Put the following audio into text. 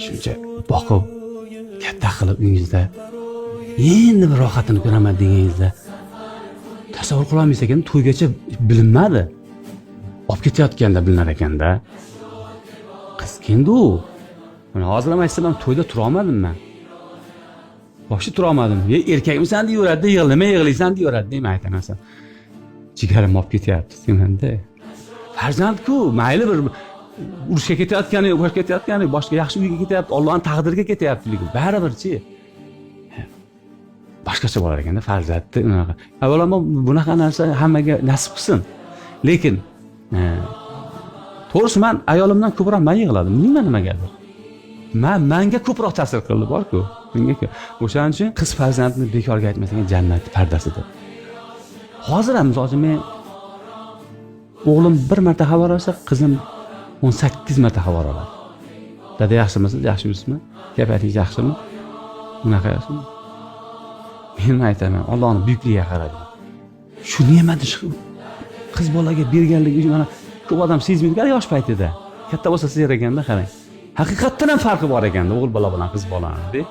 shuncha boqib katta qilib uyingizda endi bir rohatini ko'raman deganingizda tasavvur qila olmaysiz ekan, to'ygacha bilinmadi. Olib ketayotganda bilinar ekanda. Qiz endi u. Mana hozir ham aytsam, to'yda tura olmadim men. Boshida tura olmadim. Erkakmisan deyaveradi, yig'laysan deyaveradi, deyman aytaman. Jigarim olib ketyapti demanda. Farzand-ku, mayli bir urushga ketayotgani, boshqa ketayotgani, boshqa yaxshi uyga ketyapti, Allohning taqdiriga ketyapti-ku. Baribir-chi. Boshqacha bo'lar ekanda farzandni unaqa. Avvalambor bunaqa narsa hammaga nasib qilsin. Lekin to'g'risi men ayolimdan ko'proq men yig'ladim. Bilmayman nimagadir. Menga ko'proq ta'sir qildi bor-ku. Menga o'shaning uchun qiz farzandni bekorga aytmasangiz jannat pardasidir. Hozir ham misol uchun men o'g'lim bir marta xabar olsa, qizim 18 marta xabar oladi. Dada yaxshimisiz, yaxshimisizmi? Gaplaringiz yaxshimi? Bunaqa yaxshimi? Men aytaman, Allohning buyukligiga qarang. Shu ne'matni qiz bolaga berganligi mana ko'p odam sezmaydi yosh paytida. Katta bo'lsa sezar ekanda qarang. Haqiqatdan ham farqi bor ekanda o'g'il bola bilan qiz bolani.